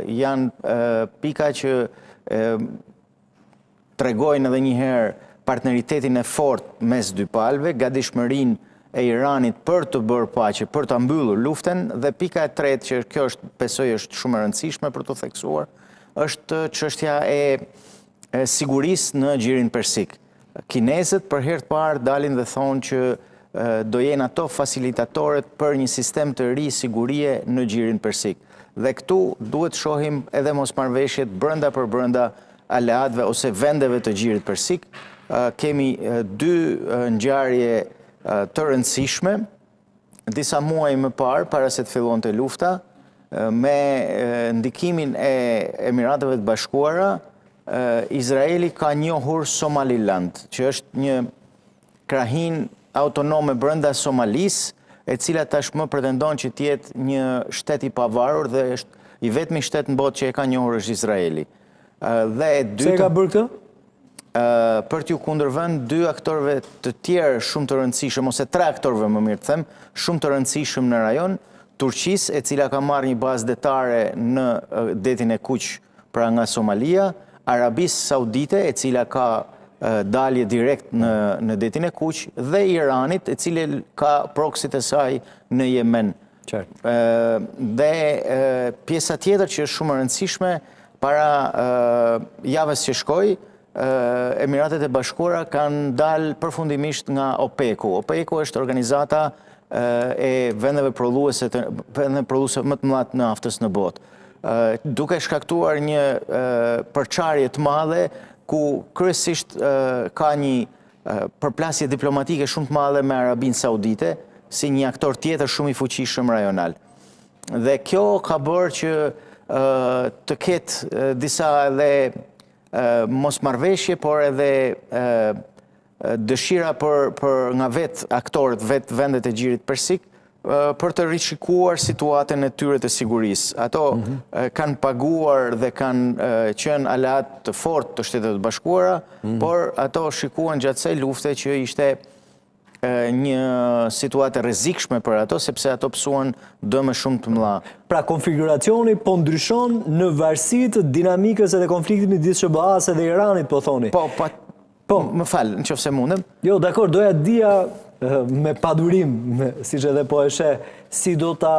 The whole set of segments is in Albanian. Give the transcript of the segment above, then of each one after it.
janë pika që tregojnë edhe njëherë partneritetin e fortë mes dy palëve, gatishmërinë e Iranit për të bërë paqe, për të mbyllur luftën, dhe pika e tretë, që kjo besoj është shumë e rëndësishme për të theksuar, është çështja e sigurisë në Gjirin Persik. Kinezët për herë të parë dalin dhe thonë që do jenë ato facilitatorët për një sistem të ri sigurie në Gjirin Persik. Dhe këtu duhet shohim edhe mosmarrveshjet brenda për brenda aleatëve ose vendeve të Gjirit Persik. Kemi dy ngjarje të rëndësishme, disa muaj më parë, para se të fillonte lufta, me ndikimin e Emirateve të Bashkuara, Izraeli ka njohur Somaliland, që është një krahinë autonome brenda Somalisë, e cila tashmë pretendon që të jetë një shtet i pavarur dhe është i vetmi shtet në botë që e ka njohur është Izraeli. Dhe pse ka bërë këtë? Për t'ju kundërvënë dy aktorëve të tjerë shumë të rëndësishëm, ose tre aktorëve më mirë të them, shumë të rëndësishëm në rajon, Turqisë, e cila ka marrë një bazë detare në detin e Kuq pra nga Somalia, Arabisë Saudite, e cila ka dalje direkt në detin e Kuq, dhe Iranit, e cili ka proksit e saj në Yemen. Dhe pjesa tjetër që është shumë e rëndësishme, para javës që shkoi, Emiratet e Bashkuara kanë dalë përfundimisht nga OPEC-u. OPEC-u është organizata e vendeve prodhuese më të mëdha të naftës në botë. Duke shkaktuar një përçarje të madhe ku kryesisht ka një përplasje diplomatike shumë të madhe me Arabinë Saudite si një aktor tjetër shumë i fuqishëm rajonal. Dhe kjo ka bërë që të ketë disa edhe mosmarrveshje, por edhe dëshira nga vetë aktorët, vetë vendet e Gjirit Persik, për të rishikuar situatën e tyre të sigurisë. Ato kanë paguar dhe kanë qenë aleat të fortë të Shtetet e Bashkuara, por ato shikuan gjatë kësaj lufte që ishte një situatë rrezikshme për ato, sepse ato pësuan dëme shumë të mëdha. Pra konfiguracioni po ndryshon në varësi të dinamikës edhe konfliktit midis SBA-s dhe Iranit, po thoni. Po, më falë, nëse mundem. Jo, dakor, doja dija me padurim, siç edhe po e sheh, si do ta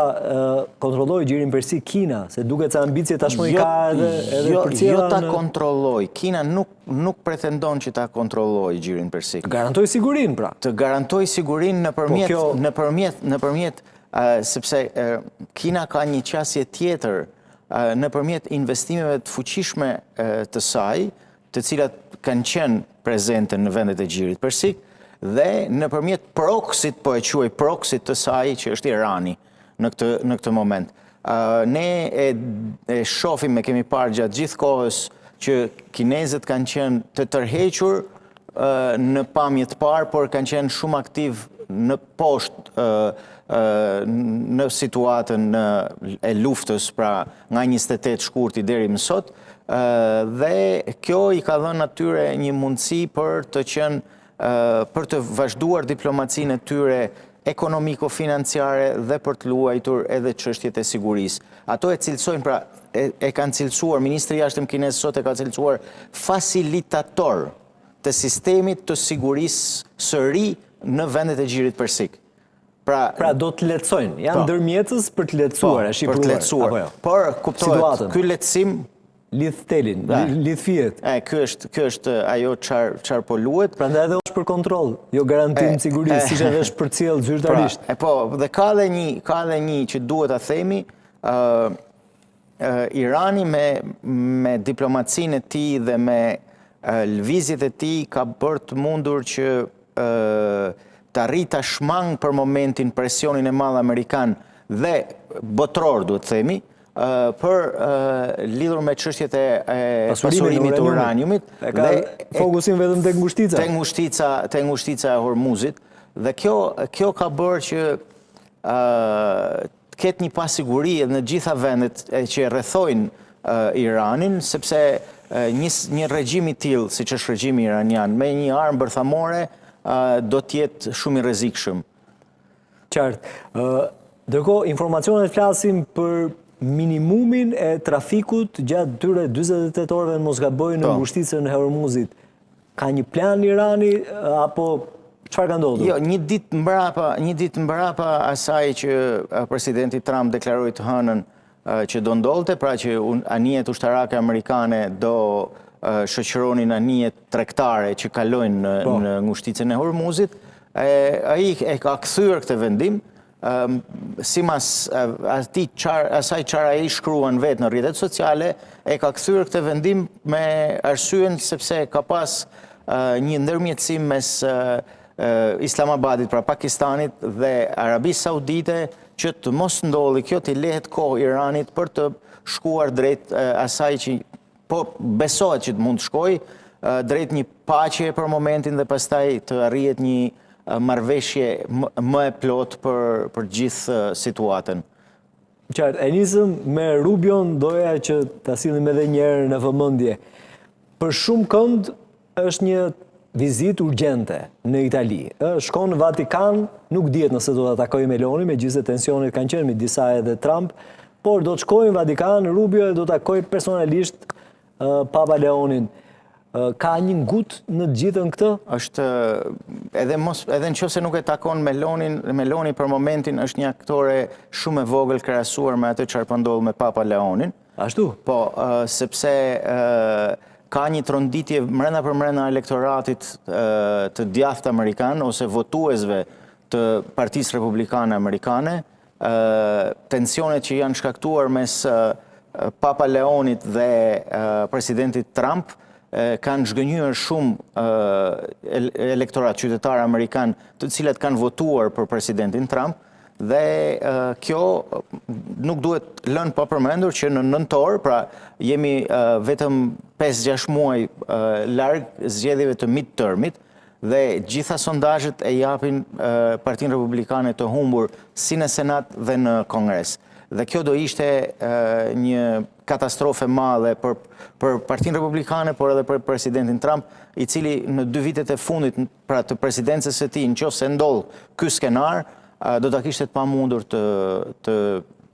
kontrolloj Gjirin Persik Kina, se duket se ambicje tashmë i ka edhe përcjellja. Jo ta kontrolloj. Kina nuk pretendon që ta kontrolloj Gjirin Persik. Të garantoj sigurinë, pra. Të garantoj sigurinë nëpërmjet sepse Kina ka një qasje tjetër nëpërmjet investimeve të fuqishme të saj, të cilat kanë qenë prezente në vendet e Gjirit Persik, dhe nëpërmjet proksit, po e quaj proksit të saj, që është Irani në këtë moment. Ne e shohim, e kemi parë gjatë gjithë kohës që kinezët kanë qenë të tërhequr në pamje të parë, por kanë qenë shumë aktiv në poshtë në situatën e luftës, pra nga 28 shkurti deri më sot, dhe kjo i ka dhënë atyre një mundësi për të vazhduar diplomacinë e tyre ekonomiko-financiare dhe për të luajtur edhe çështjet e sigurisë. Ato e cilësojnë, pra e kanë cilësuar, Ministri i Jashtëm kinez sot e ka cilësuar facilitator të sistemit të sigurisë së ri në vendet e Gjirit Persik. Pra do të lehtësojnë, janë ndërmjetës për të lehtësuar, për të lehtësuar. Por kuptohet, ky lehtësim lidh telin, lidh fiet. Ky është ajo çfarë po luhet. Prandaj edhe është për kontroll, jo garantim sigurisë, siç edhe është përcjell zyrtarisht. Po, dhe ka edhe një që duhet ta themi, Irani me diplomacinë e tij dhe me lëvizjet e tij ka bërë të mundur që të arrijë ta shmang për momentin presionin e madh amerikan dhe botror, duhet të themi, për lidhur me çështjet e pasurimit të uraniumit. Ka fokusin vetëm tek ngushtica. Te ngushtica e Hormuzit. Dhe kjo ka bërë që të ketë një pasiguri në gjitha vendet që rrethojnë Iranin, sepse një regjim i tillë, siç është regjimi iranian, me një armë bërthamore, do të jetë shumë i rrezikshëm. Qartë. Ndërkohë, informacionet flasin për minimumin e trafikut gjatë tyre 48 orëve në Mosgaboj në ngushticën e Hormuzit. Ka një plan Irani apo çfarë ka ndodhur? Jo, një ditë mbrapa asaj që presidenti Trump deklaroi të hënën që do ndodhte, pra që anijet ushtarake amerikane do shoqëronin anijet tregtare që kalojnë në ngushticën e Hormuzit, ai e ka kthyer këtë vendim. Simas asaj çfarë ai shkruan vetë në rrjetet sociale, e ka kthyer këtë vendim me arsyen sepse ka pas një ndërmjetësim mes Islamabadit, pra Pakistanit dhe Arabisë Saudite, që të mos ndodhi kjo, të lehet kohë Iranit për të shkuar drejt asaj që po besohet që të mund të shkojë, drejt një paqe për momentin dhe pastaj të arrihet një marrëveshje më e plot për gjithë situatën. Qartë, e nisëm me Rubion, doja që ta sillim edhe një herë në vëmendje. Për shumë kënd është një vizitë urgjente në Itali. Shkon në Vatikan, nuk dihet nëse do të takojë Meloni, megjithëse tensionet kanë qenë midis saj edhe Trump, por do të shkojë në Vatikan, Rubio do të takojë personalisht Papa Leonin. Ka një ngut në të gjithën këtë? Është edhe nëse nuk e takon Meloni për momentin është një aktore shumë e vogël krahasuar me atë çfarë po ndodh me Papa Leonin. Ashtu? Po, sepse ka një tronditje mrena për mrena elektoratit të djathtë amerikan ose votuesve të Partisë Republikane Amerikane, tensionet që janë shkaktuar mes Papa Leonit dhe presidentit Trump kanë zhgënjur shumë elektorat qytetar amerikan të cilat kanë votuar për presidentin Trump, dhe kjo nuk duhet lënë pa përmendur që në nëntor, pra jemi vetëm 5-6 muaj larg zgjedhjeve të midtermit, dhe gjitha sondazhet e japin Partinë Republikane të humbur si në Senat dhe në Kongres. Dhe kjo do ishte një katastrofë e madhe për Partinë Republikane, por edhe për presidentin Trump, i cili në 2 vitet e fundit, pra të presidencës së tij, nëse ndodh ky skenar, do ta kishte pamundur të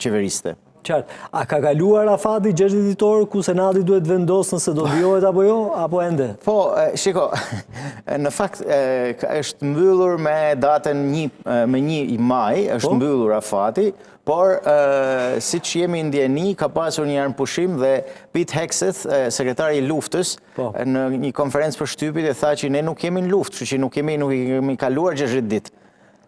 qeveriste. Qartë. A ka kaluar afati 6 ditor ku Senati duhet vendos nëse do vijohet apo jo, apo ende? Po, shiko, në fakt është mbyllur me datën 1 maj, është mbyllur afati, por siç jemi ndjeni, ka pasur një armpushim dhe Pete Hegseth, sekretari i luftës, në një konferencë për shtypit e tha që ne nuk jemi në luftë, kështu që nuk kemi kaluar 60 ditë.